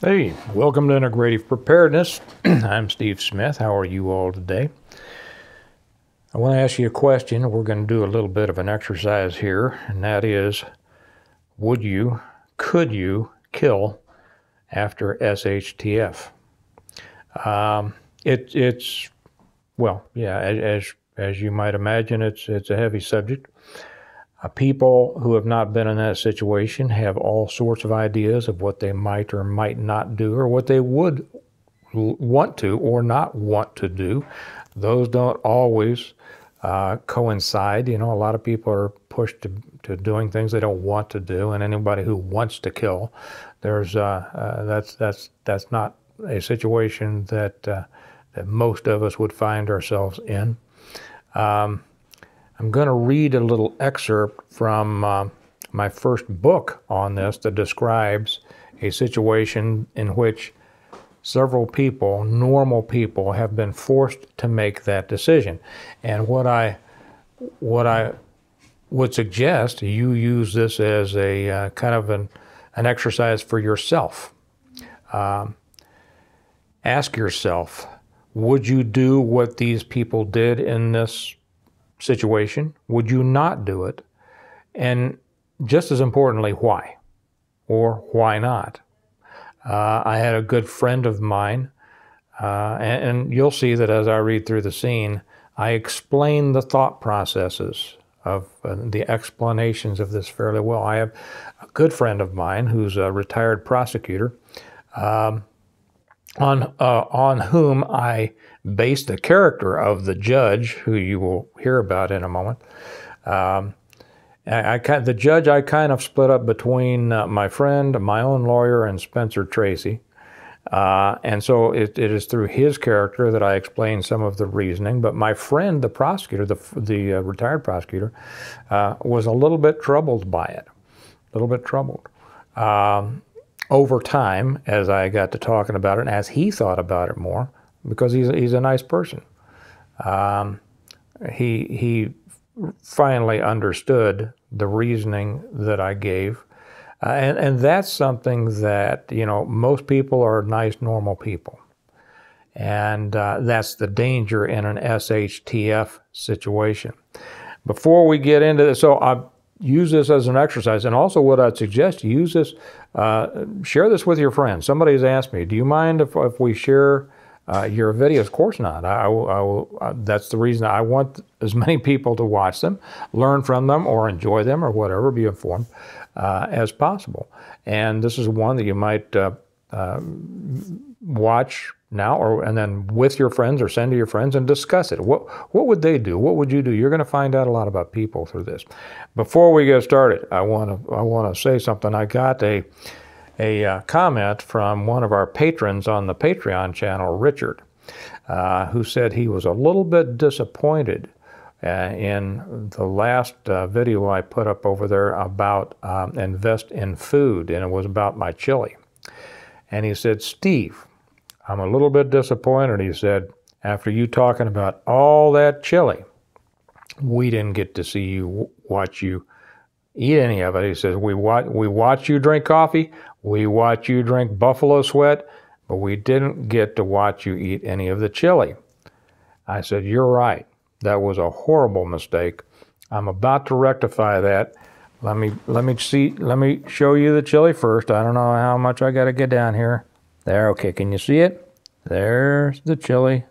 Hey, welcome to Integrative Preparedness. I'm Steve Smith. How are you all today? I want to ask you a question. We're going to do a little bit of an exercise here, and that is, could you kill after SHTF? As you might imagine, it's a heavy subject. People who have not been in that situation have all sorts of ideas of what they might or might not do, or what they would want to or not want to do. Those don't always coincide. You know, a lot of people are pushed to doing things they don't want to do, and anybody who wants to kill, that's not a situation that most of us would find ourselves in. I'm going to read a little excerpt from my first book on this that describes a situation in which several people, normal people, have been forced to make that decision. And what I would suggest you use this as a kind of an exercise for yourself. Ask yourself, would you do what these people did in this situation? Would you not do it? And just as importantly, why? Or why not? I had a good friend of mine, and you'll see that as I read through the scene, I explain the thought processes of the explanations of this fairly well. I have a good friend of mine who's a retired prosecutor, on whom I based the character of the judge, who you will hear about in a moment. The judge I kind of split up between my friend, my own lawyer, and Spencer Tracy. And so it is through his character that I explain some of the reasoning. But my friend, the prosecutor, the retired prosecutor, was a little bit troubled by it, a little bit troubled. Over time, as I got to talking about it, and as he thought about it more, because he's a nice person, he finally understood the reasoning that I gave, and that's something that, you know, most people are nice, normal people, and that's the danger in an SHTF situation. Before we get into this, so I use this as an exercise, and also what I'd suggest, use this, share this with your friends. Somebody's asked me, do you mind if we share your videos? Of course not. That's the reason I want as many people to watch them, learn from them, or enjoy them, or whatever, be informed as possible. And this is one that you might watch now, and then with your friends, or send to your friends and discuss it. What would they do? What would you do? You're going to find out a lot about people through this. Before we get started, I want to say something. I got a comment from one of our patrons on the Patreon channel, Richard, who said he was a little bit disappointed in the last video I put up over there about invest in food, and it was about my chili. And he said, Steve, I'm a little bit disappointed, he said, after you talking about all that chili, we didn't get to see you, watch you eat any of it. He says, we watch you drink coffee, we watch you drink buffalo sweat, but we didn't get to watch you eat any of the chili. I said, you're right. That was a horrible mistake. I'm about to rectify that. Let me show you the chili first. I don't know how much I got to get down here. There, okay, can you see it? There's the chili.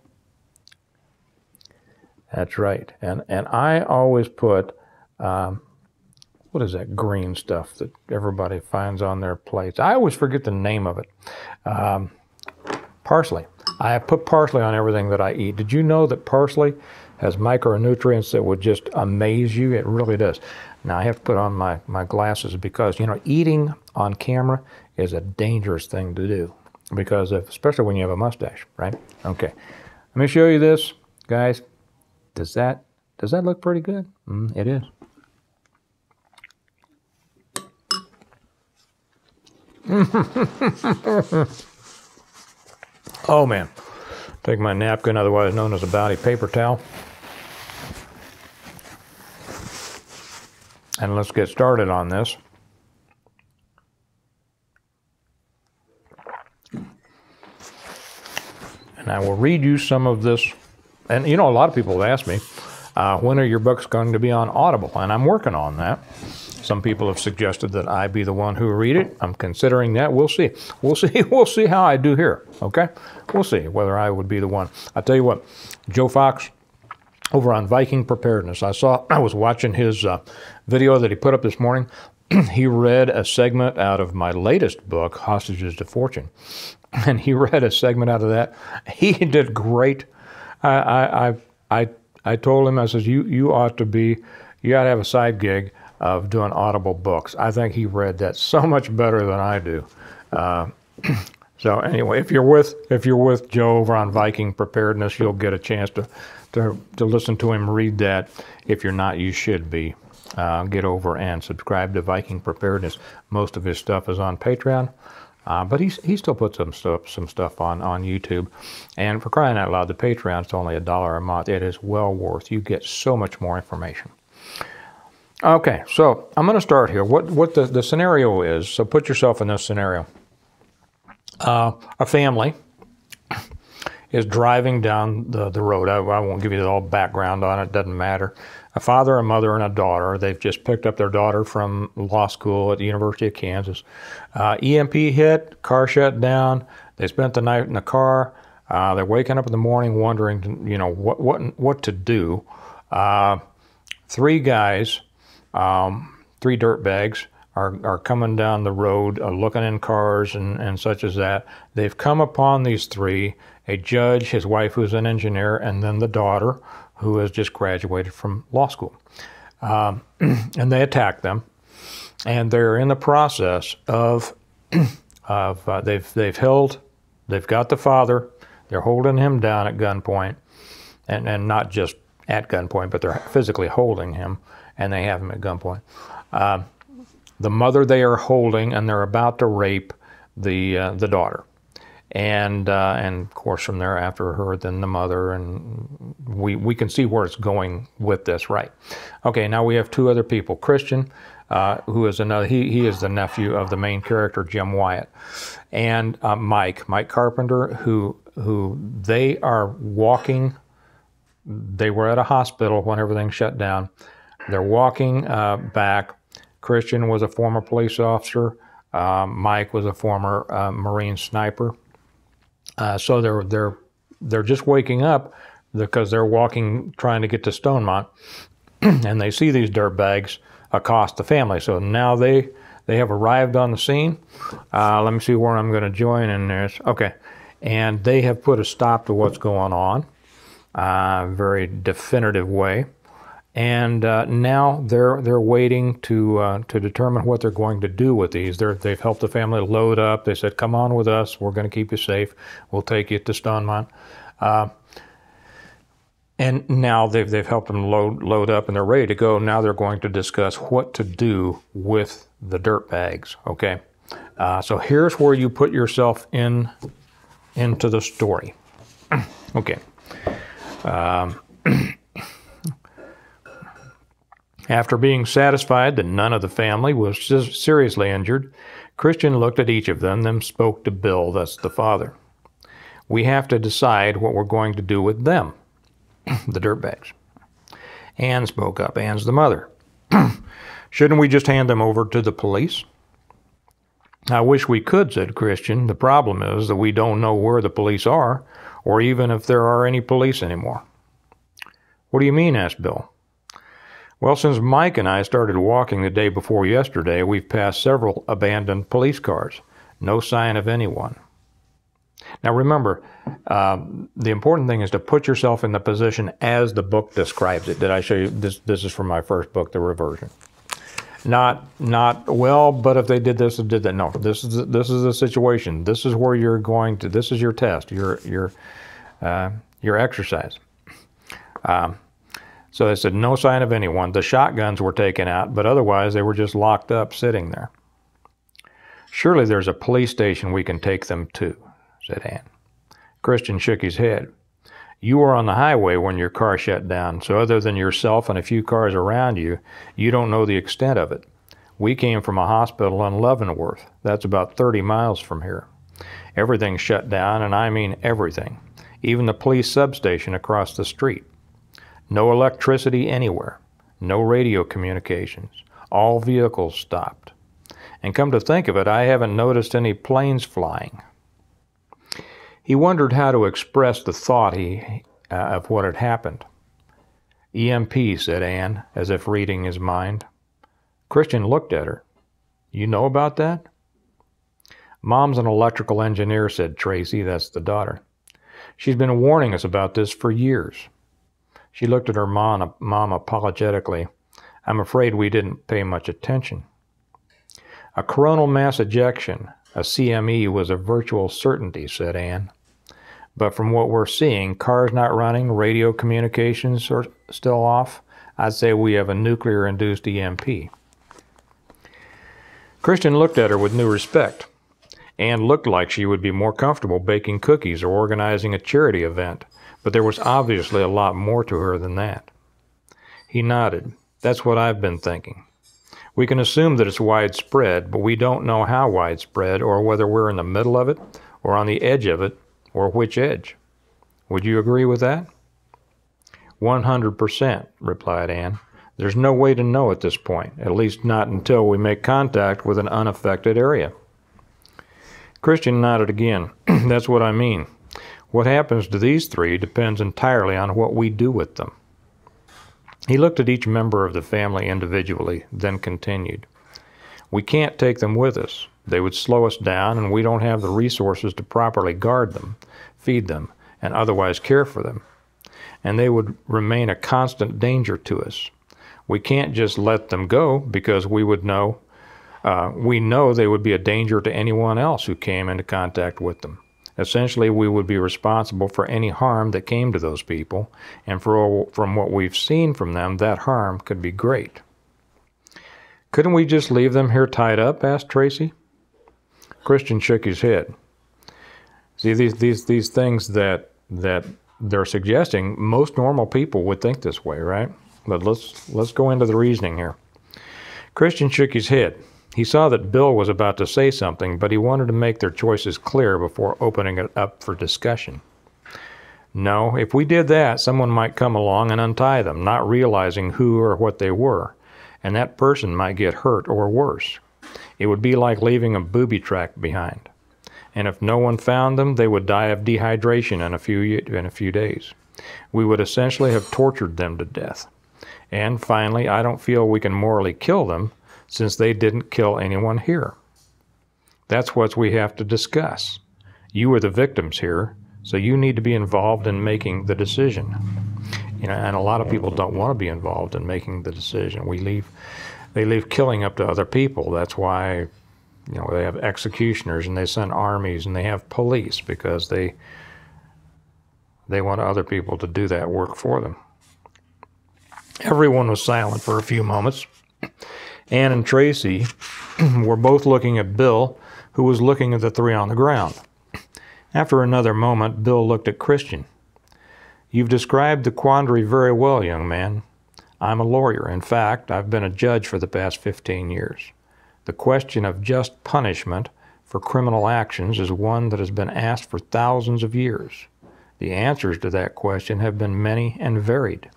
That's right. And I always put, what is that green stuff that everybody finds on their plates? I always forget the name of it. Parsley. I put parsley on everything that I eat. Did you know that parsley has micronutrients that would just amaze you? It really does. Now I have to put on my glasses because, you know, eating on camera is a dangerous thing to do, because especially when you have a mustache, right? Okay, let me show you this, guys. Does that look pretty good? It is. Oh man, take my napkin, otherwise known as a Bounty paper towel, and let's get started on this. And I will read you some of this. And you know, a lot of people have asked me, when are your books going to be on Audible? And I'm working on that. Some people have suggested that I be the one who read it. I'm considering that. We'll see. We'll see. We'll see how I do here. Okay? We'll see whether I would be the one. I'll tell you what, Joe Fox over on Viking Preparedness, I was watching his video that he put up this morning. He read a segment out of my latest book, Hostages to Fortune. And he read a segment out of that. He did great. I told him, I said, you ought to have a side gig of doing Audible books. I think he read that so much better than I do. So anyway, if you're with Joe over on Viking Preparedness, you'll get a chance to listen to him read that. If you're not, you should be. Get over and subscribe to Viking Preparedness. Most of his stuff is on Patreon, but he still puts some stuff on YouTube. And for crying out loud, the Patreon's only $1 a month. It is well worth. You get so much more information. Okay, so I'm going to start here. What the scenario is, so put yourself in this scenario. A family is driving down the road. I won't give you the whole background on it, doesn't matter. A father, a mother, and a daughter. They've just picked up their daughter from law school at the University of Kansas. EMP hit, car shut down. They spent the night in the car. They're waking up in the morning wondering, you know, what to do. Three guys, three dirtbags, are coming down the road, looking in cars and such as that. They've come upon these three, a judge, his wife who's an engineer, and then the daughter who has just graduated from law school. And they attack them, and they're in the process of they've got the father, they're holding him down at gunpoint, and not just at gunpoint, but they're physically holding him, and they have him at gunpoint. The mother they are holding, and they're about to rape the daughter, and of course from there after her, then the mother, and we can see where it's going with this, right? Okay, now we have two other people. Christian, who is another, he is the nephew of the main character, Jim Wyatt, and Mike Carpenter, who they are walking. They were at a hospital when everything shut down. They're walking back. Christian was a former police officer. Mike was a former Marine sniper. So they're just waking up because they're walking, trying to get to Stonemont, and they see these dirtbags accost the family. So now they have arrived on the scene. Let me see where I'm going to join in this. Okay, and they have put a stop to what's going on, very definitive way. And now they're waiting to determine what they're going to do with these. They've helped the family load up. They said, "Come on with us. We're going to keep you safe. We'll take you to Stonemont." And now they've helped them load up, and they're ready to go. Now they're going to discuss what to do with the dirt bags. Okay, so here's where you put yourself into the story. Okay. After being satisfied that none of the family was seriously injured, Christian looked at each of them, then spoke to Bill, that's the father. "We have to decide what we're going to do with them," the dirtbags. Ann spoke up. Ann's the mother. "Shouldn't we just hand them over to the police?" "I wish we could," said Christian. "The problem is that we don't know where the police are, or even if there are any police anymore." "What do you mean?" asked Bill. "Well, since Mike and I started walking the day before yesterday, we've passed several abandoned police cars. No sign of anyone." Now remember, the important thing is to put yourself in the position as the book describes it. Did I show you this? This is from my first book, The Reversion. Not well, but if they did this and did that. No, this is the situation. This is where you're going to. This is your test. Your exercise. So they said no sign of anyone. The shotguns were taken out, but otherwise they were just locked up, sitting there. "Surely there's a police station we can take them to," said Ann. Christian shook his head. "You were on the highway when your car shut down, so other than yourself and a few cars around you, you don't know the extent of it. We came from a hospital in Leavenworth. That's about 30 miles from here. Everything's shut down, and I mean everything. even the police substation across the street. No electricity anywhere. No radio communications. All vehicles stopped. And come to think of it, I haven't noticed any planes flying. He wondered how to express the thought of what had happened. EMP, said Anne, as if reading his mind. Christian looked at her. You know about that? Mom's an electrical engineer, said Tracy, that's the daughter. She's been warning us about this for years. She looked at her mom apologetically. I'm afraid we didn't pay much attention. A coronal mass ejection, a CME, was a virtual certainty, said Anne. But from what we're seeing, cars not running, radio communications are still off, I'd say we have a nuclear-induced EMP. Christian looked at her with new respect. Anne looked like she would be more comfortable baking cookies or organizing a charity event, but there was obviously a lot more to her than that. He nodded. That's what I've been thinking. We can assume that it's widespread, but we don't know how widespread or whether we're in the middle of it or on the edge of it or which edge. Would you agree with that? 100%, replied Anne. There's no way to know at this point, at least not until we make contact with an unaffected area. Christian nodded again. That's what I mean. What happens to these three depends entirely on what we do with them. He looked at each member of the family individually, then continued. We can't take them with us. They would slow us down, and we don't have the resources to properly guard them, feed them, and otherwise care for them. And they would remain a constant danger to us. We can't just let them go because we know they would be a danger to anyone else who came into contact with them. Essentially, we would be responsible for any harm that came to those people, and from what we've seen from them, that harm could be great. Couldn't we just leave them here tied up? Asked Tracy. Christian shook his head. See, these things that they're suggesting, most normal people would think this way, right? But let's go into the reasoning here. Christian shook his head. He saw that Bill was about to say something, but he wanted to make their choices clear before opening it up for discussion. No, if we did that, someone might come along and untie them, not realizing who or what they were, and that person might get hurt or worse. It would be like leaving a booby track behind. And if no one found them, they would die of dehydration in a few days. We would essentially have tortured them to death. And finally, I don't feel we can morally kill them, since they didn't kill anyone here. That's what we have to discuss. You are the victims here, so you need to be involved in making the decision. And a lot of people don't want to be involved in making the decision. They leave killing up to other people. That's why, they have executioners and they send armies and they have police, because they want other people to do that work for them. Everyone was silent for a few moments. Anne and Tracy were both looking at Bill, who was looking at the three on the ground. After another moment, Bill looked at Christian. You've described the quandary very well, young man. I'm a lawyer. In fact, I've been a judge for the past 15 years. The question of just punishment for criminal actions is one that has been asked for thousands of years. The answers to that question have been many and varied.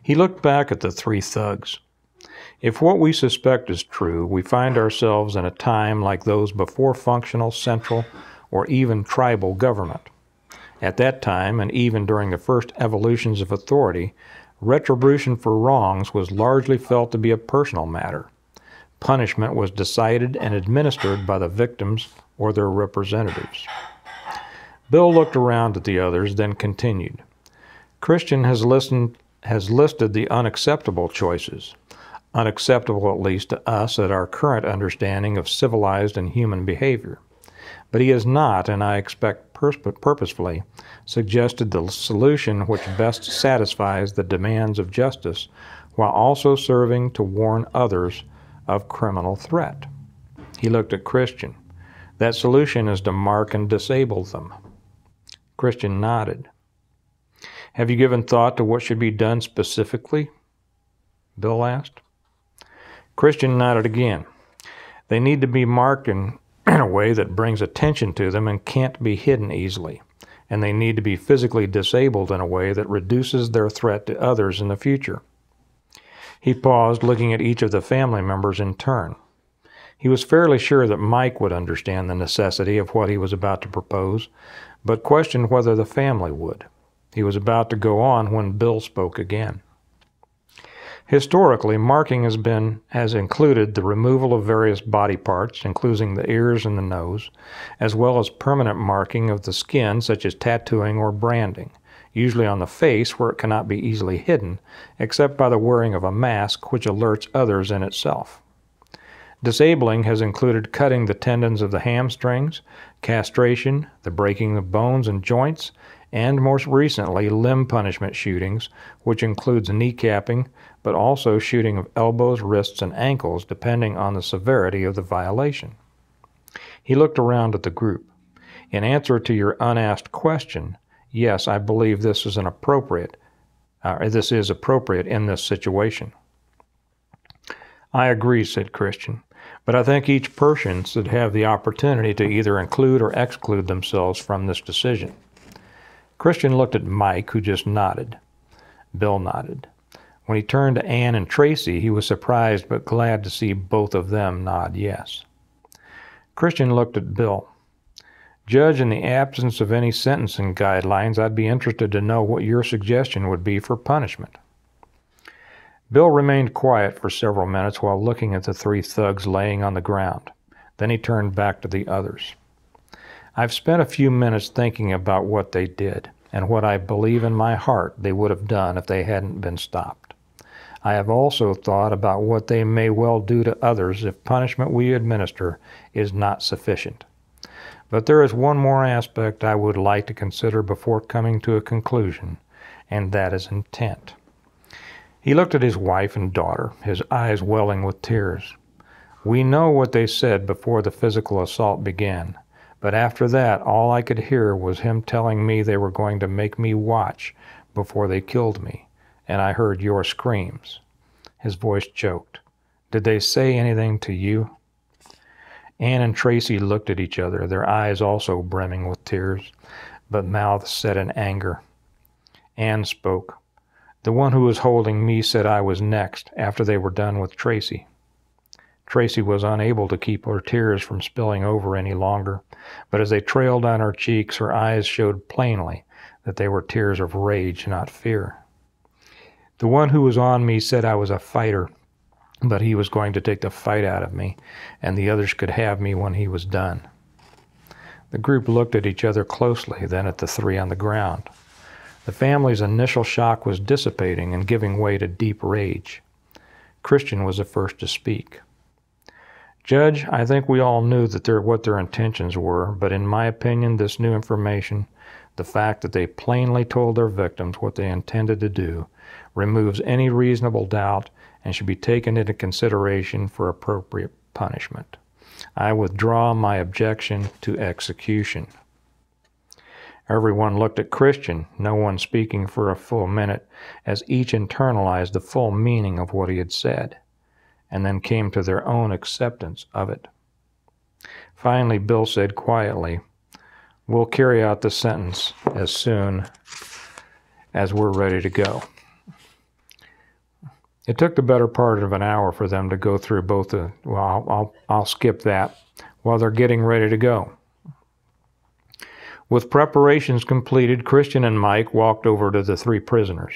He looked back at the three thugs. If what we suspect is true, we find ourselves in a time like those before functional, central, or even tribal government. At that time, and even during the first evolutions of authority, retribution for wrongs was largely felt to be a personal matter. Punishment was decided and administered by the victims or their representatives. Bill looked around at the others, then continued. Christian has listed the unacceptable choices. Unacceptable, at least to us, at our current understanding of civilized and human behavior. But he has not, and I expect purposefully, suggested the solution which best satisfies the demands of justice, while also serving to warn others of criminal threat. He looked at Christian. That solution is to mark and disable them. Christian nodded. Have you given thought to what should be done specifically? Bill asked. Christian nodded again. They need to be marked in a way that brings attention to them and can't be hidden easily. and they need to be physically disabled in a way that reduces their threat to others in the future. He paused, looking at each of the family members in turn. He was fairly sure that Mike would understand the necessity of what he was about to propose, but questioned whether the family would. He was about to go on when Bill spoke again. Historically, marking has included the removal of various body parts, including the ears and the nose, as well as permanent marking of the skin, such as tattooing or branding, usually on the face where it cannot be easily hidden, except by the wearing of a mask which alerts others in itself. Disabling has included cutting the tendons of the hamstrings, castration, the breaking of bones and joints, and most recently, limb punishment shootings, which includes kneecapping, but also shooting of elbows, wrists, and ankles, depending on the severity of the violation. He looked around at the group. In answer to your unasked question, yes, I believe this is appropriate in this situation. I agree, said Christian, but I think each person should have the opportunity to either include or exclude themselves from this decision. Christian looked at Mike, who just nodded. Bill nodded. When he turned to Ann and Tracy, he was surprised but glad to see both of them nod yes. Christian looked at Bill. Judge, in the absence of any sentencing guidelines, I'd be interested to know what your suggestion would be for punishment. Bill remained quiet for several minutes while looking at the three thugs laying on the ground. Then he turned back to the others. I've spent a few minutes thinking about what they did and what I believe in my heart they would have done if they hadn't been stopped. I have also thought about what they may well do to others if punishment we administer is not sufficient. But there is one more aspect I would like to consider before coming to a conclusion, and that is intent. He looked at his wife and daughter, his eyes welling with tears. We know what they said before the physical assault began. But after that, all I could hear was him telling me they were going to make me watch before they killed me, and I heard your screams. His voice choked. Did they say anything to you? Ann and Tracy looked at each other, their eyes also brimming with tears, but mouths set in anger. Ann spoke. The one who was holding me said I was next, after they were done with Tracy. Tracy was unable to keep her tears from spilling over any longer, but as they trailed down her cheeks, her eyes showed plainly that they were tears of rage, not fear. The one who was on me said I was a fighter, but he was going to take the fight out of me, and the others could have me when he was done. The group looked at each other closely, then at the three on the ground. The family's initial shock was dissipating and giving way to deep rage. Christian was the first to speak. Judge, I think we all knew what their intentions were, but in my opinion, this new information, the fact that they plainly told their victims what they intended to do, removes any reasonable doubt and should be taken into consideration for appropriate punishment. I withdraw my objection to execution. Everyone looked at Christian, no one speaking for a full minute, as each internalized the full meaning of what he had said, and then came to their own acceptance of it. Finally, Bill said quietly, "We'll carry out the sentence as soon as we're ready to go." It took the better part of an hour for them to go through both the, I'll skip that, while they're getting ready to go. With preparations completed, Christian and Mike walked over to the three prisoners.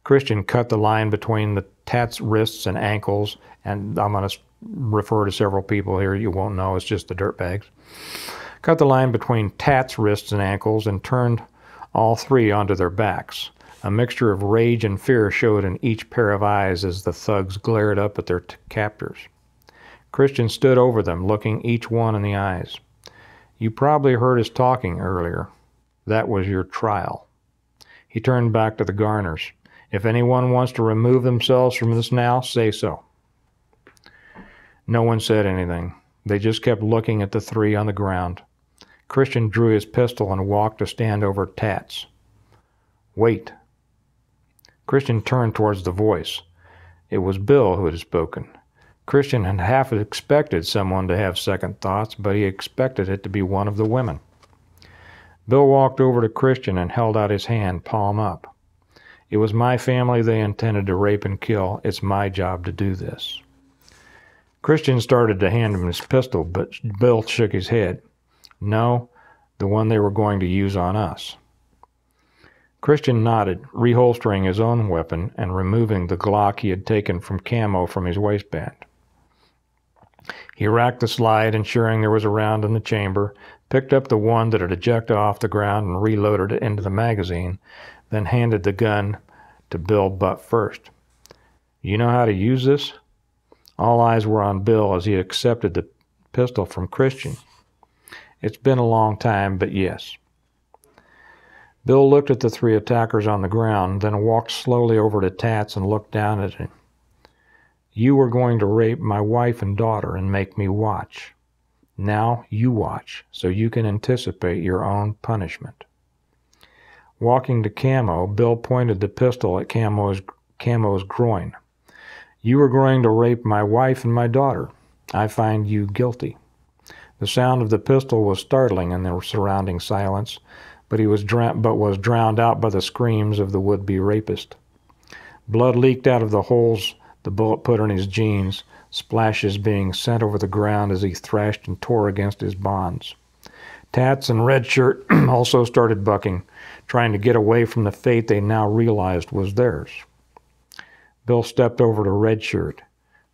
Christian cut the line between the Tat's wrists and ankles, and I'm going to refer to several people here you won't know, it's just the dirtbags. Cut the line between Tat's wrists and ankles and turned all three onto their backs. A mixture of rage and fear showed in each pair of eyes as the thugs glared up at their captors. Christian stood over them, looking each one in the eyes. You probably heard us talking earlier. That was your trial. He turned back to the Garners. If anyone wants to remove themselves from this now, say so. No one said anything. They just kept looking at the three on the ground. Christian drew his pistol and walked to stand over Tats. Wait. Christian turned towards the voice. It was Bill who had spoken. Christian had half expected someone to have second thoughts, but he expected it to be one of the women. Bill walked over to Christian and held out his hand, palm up. It was my family they intended to rape and kill. It's my job to do this. Christian started to hand him his pistol, but Bill shook his head. No, the one they were going to use on us. Christian nodded, reholstering his own weapon and removing the Glock he had taken from Camo from his waistband. He racked the slide, ensuring there was a round in the chamber, picked up the one that had ejected off the ground and reloaded it into the magazine, then handed the gun to Bill butt first. You know how to use this? All eyes were on Bill as he accepted the pistol from Christian. It's been a long time, but yes. Bill looked at the three attackers on the ground, then walked slowly over to Tats and looked down at him. You were going to rape my wife and daughter and make me watch. Now you watch, so you can anticipate your own punishment. Walking to Camo, Bill pointed the pistol at Camo's groin. You were going to rape my wife and my daughter. I find you guilty. The sound of the pistol was startling in the surrounding silence, but was drowned out by the screams of the would-be rapist. Blood leaked out of the holes the bullet put in his jeans, splashes being sent over the ground as he thrashed and tore against his bonds. Tats and Red Shirt also started bucking, trying to get away from the fate they now realized was theirs. Bill stepped over to Red Shirt,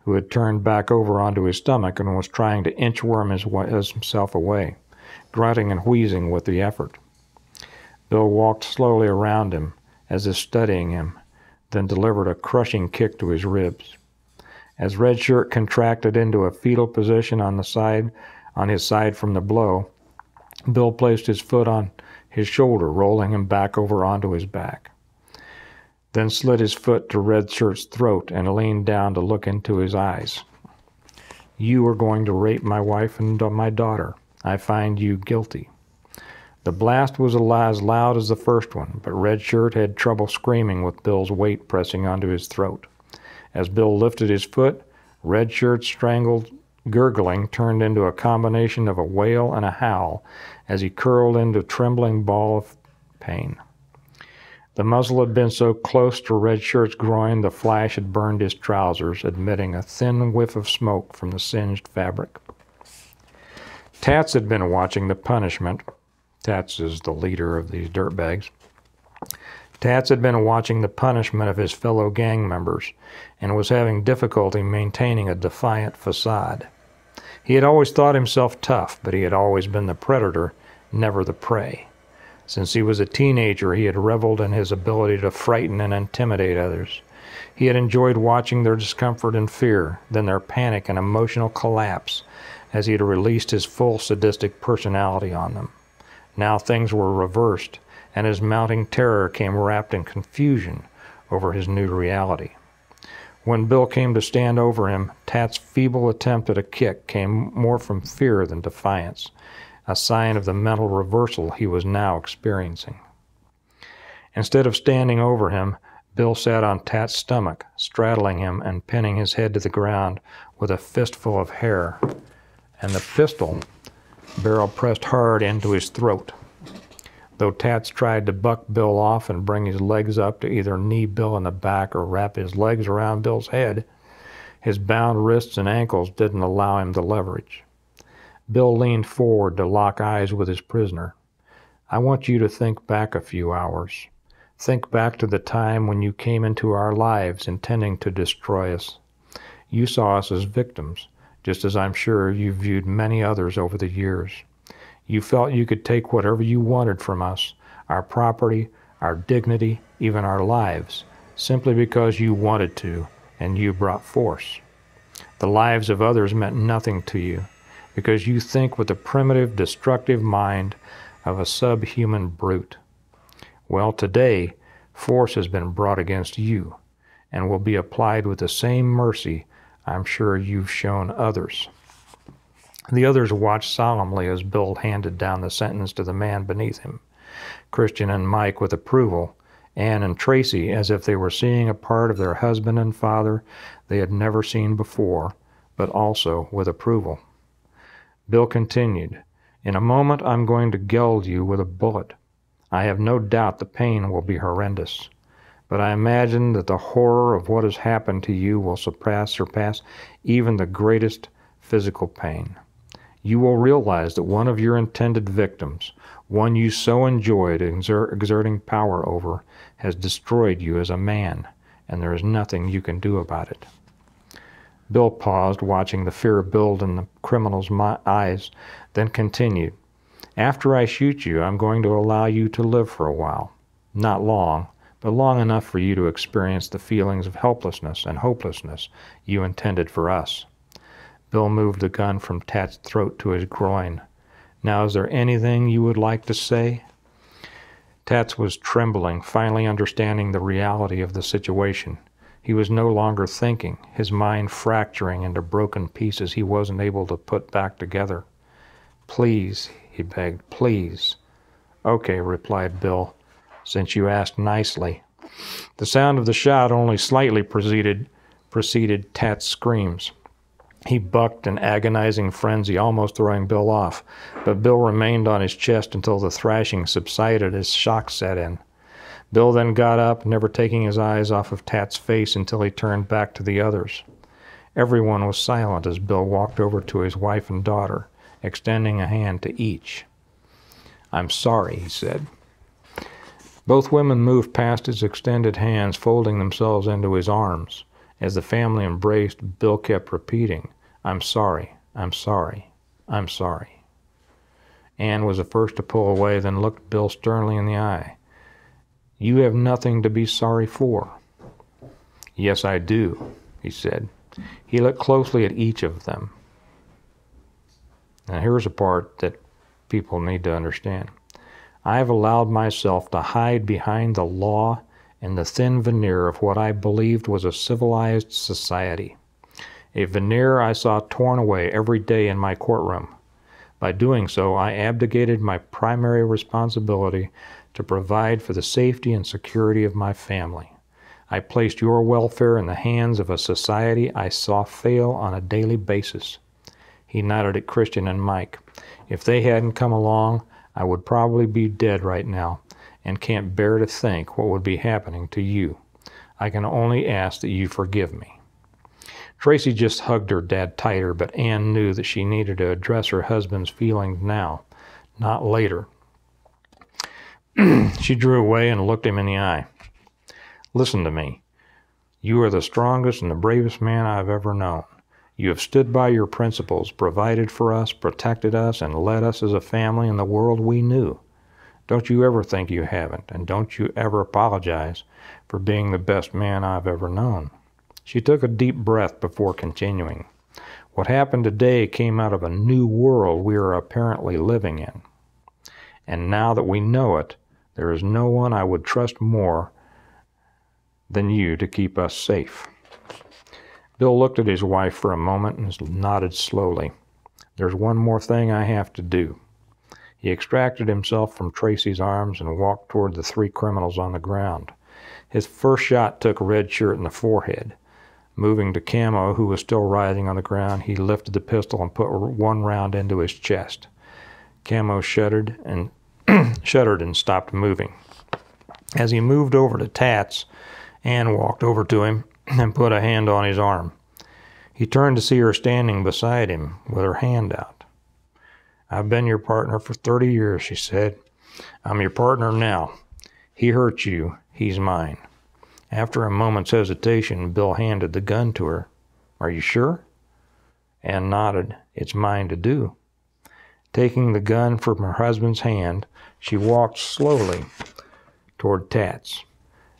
who had turned back over onto his stomach and was trying to inchworm himself away, grunting and wheezing with the effort. Bill walked slowly around him, as if studying him, then delivered a crushing kick to his ribs. As Red Shirt contracted into a fetal position on his side from the blow, Bill placed his foot on his shoulder, rolling him back over onto his back. Then slid his foot to Red Shirt's throat and leaned down to look into his eyes. You are going to rape my wife and my daughter. I find you guilty. The blast was as loud as the first one, but Red Shirt had trouble screaming with Bill's weight pressing onto his throat. As Bill lifted his foot, Red Shirt's strangled gurgling turned into a combination of a wail and a howl as he curled into a trembling ball of pain. The muzzle had been so close to Red Shirt's groin the flash had burned his trousers, emitting a thin whiff of smoke from the singed fabric. Tats had been watching the punishment. Tats is the leader of these dirtbags. Tats had been watching the punishment of his fellow gang members and was having difficulty maintaining a defiant facade. He had always thought himself tough, but he had always been the predator, never the prey. Since he was a teenager, he had reveled in his ability to frighten and intimidate others. He had enjoyed watching their discomfort and fear, then their panic and emotional collapse as he had released his full sadistic personality on them. Now things were reversed, and his mounting terror came wrapped in confusion over his new reality. When Bill came to stand over him, Tat's feeble attempt at a kick came more from fear than defiance, a sign of the mental reversal he was now experiencing. Instead of standing over him, Bill sat on Tat's stomach, straddling him and pinning his head to the ground with a fistful of hair, and the pistol barrel pressed hard into his throat. Though Tats tried to buck Bill off and bring his legs up to either knee Bill in the back or wrap his legs around Bill's head, his bound wrists and ankles didn't allow him to leverage. Bill leaned forward to lock eyes with his prisoner. I want you to think back a few hours. Think back to the time when you came into our lives intending to destroy us. You saw us as victims, just as I'm sure you viewed many others over the years. You felt you could take whatever you wanted from us, our property, our dignity, even our lives, simply because you wanted to, and you brought force. The lives of others meant nothing to you, because you think with the primitive, destructive mind of a subhuman brute. Well, today, force has been brought against you, and will be applied with the same mercy I'm sure you've shown others. The others watched solemnly as Bill handed down the sentence to the man beneath him, Christian and Mike with approval, Ann and Tracy as if they were seeing a part of their husband and father they had never seen before, but also with approval. Bill continued, In a moment I'm going to geld you with a bullet. I have no doubt the pain will be horrendous, but I imagine that the horror of what has happened to you will surpass even the greatest physical pain. You will realize that one of your intended victims, one you so enjoyed exerting power over, has destroyed you as a man, and there is nothing you can do about it." Bill paused, watching the fear build in the criminal's eyes, then continued, "After I shoot you, I'm going to allow you to live for a while. Not long, but long enough for you to experience the feelings of helplessness and hopelessness you intended for us." Bill moved the gun from Tat's throat to his groin. "Now, is there anything you would like to say?" Tats was trembling, finally understanding the reality of the situation. He was no longer thinking, his mind fracturing into broken pieces he wasn't able to put back together. "Please," he begged, "please." "Okay," replied Bill, "since you asked nicely." The sound of the shot only slightly preceded Tat's screams. He bucked in agonizing frenzy, almost throwing Bill off, but Bill remained on his chest until the thrashing subsided as shock set in. Bill then got up, never taking his eyes off of Tat's face until he turned back to the others. Everyone was silent as Bill walked over to his wife and daughter, extending a hand to each. "I'm sorry," he said. Both women moved past his extended hands, folding themselves into his arms. As the family embraced, Bill kept repeating, "I'm sorry, I'm sorry, I'm sorry." Anne was the first to pull away, then looked Bill sternly in the eye. "You have nothing to be sorry for." "Yes, I do," he said. He looked closely at each of them. Now here's a part that people need to understand. "I have allowed myself to hide behind the law and the thin veneer of what I believed was a civilized society. A veneer I saw torn away every day in my courtroom. By doing so, I abdicated my primary responsibility to provide for the safety and security of my family. I placed your welfare in the hands of a society I saw fail on a daily basis." He nodded at Christian and Mike. "If they hadn't come along, I would probably be dead right now, and can't bear to think what would be happening to you. I can only ask that you forgive me." Tracy just hugged her dad tighter, but Anne knew that she needed to address her husband's feelings now, not later. She drew away and looked him in the eye. "Listen to me. You are the strongest and the bravest man I've ever known. You have stood by your principles, provided for us, protected us, and led us as a family in the world we knew. Don't you ever think you haven't, and don't you ever apologize for being the best man I've ever known." She took a deep breath before continuing. "What happened today came out of a new world we are apparently living in. And now that we know it, there is no one I would trust more than you to keep us safe." Bill looked at his wife for a moment and nodded slowly. "There's one more thing I have to do." He extracted himself from Tracy's arms and walked toward the three criminals on the ground. His first shot took Red Shirt in the forehead. Moving to Camo, who was still writhing on the ground, he lifted the pistol and put one round into his chest. Camo shuddered and stopped moving. As he moved over to Tats, Anne walked over to him and put a hand on his arm. He turned to see her standing beside him with her hand out. "I've been your partner for 30 years, she said. "I'm your partner now. He hurt you. He's mine." After a moment's hesitation, Bill handed the gun to her. "Are you sure?" Anne nodded. "It's mine to do." Taking the gun from her husband's hand, she walked slowly toward Tats.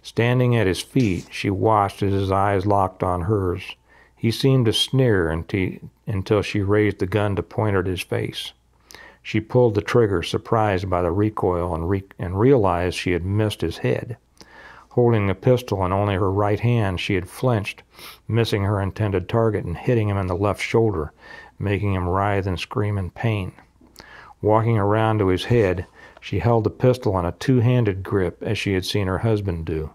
Standing at his feet, she watched as his eyes locked on hers. He seemed to sneer until she raised the gun to point at his face. She pulled the trigger, surprised by the recoil, and realized she had missed his head. Holding the pistol in only her right hand, she had flinched, missing her intended target and hitting him in the left shoulder, making him writhe and scream in pain. Walking around to his head, she held the pistol in a two-handed grip as she had seen her husband do.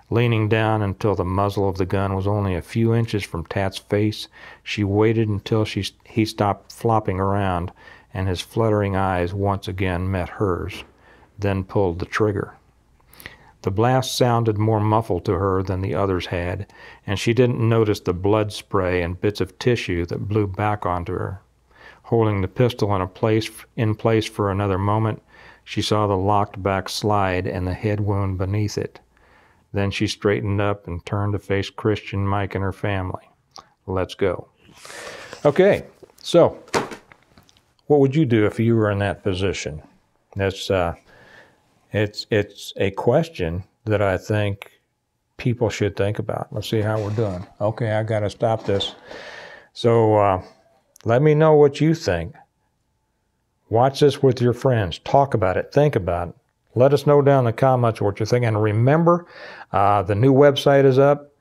Leaning down until the muzzle of the gun was only a few inches from Tat's face, she waited until he stopped flopping around and his fluttering eyes once again met hers, then pulled the trigger. The blast sounded more muffled to her than the others had, and she didn't notice the blood spray and bits of tissue that blew back onto her. Holding the pistol in place for another moment, she saw the locked back slide and the head wound beneath it. Then she straightened up and turned to face Christian, Mike, and her family. Let's go. Okay, so what would you do if you were in that position? It's a question that I think people should think about. Let's see how we're doing. Okay, I got to stop this. So let me know what you think. Watch this with your friends. Talk about it. Think about it. Let us know down in the comments what you're thinking. And remember, the new website is up,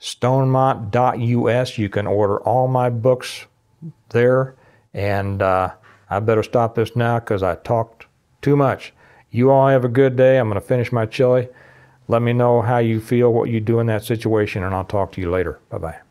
stonemont.us. You can order all my books there. And I better stop this now because I talked too much. You all have a good day. I'm going to finish my chili. Let me know how you feel, what you do in that situation, and I'll talk to you later. Bye-bye.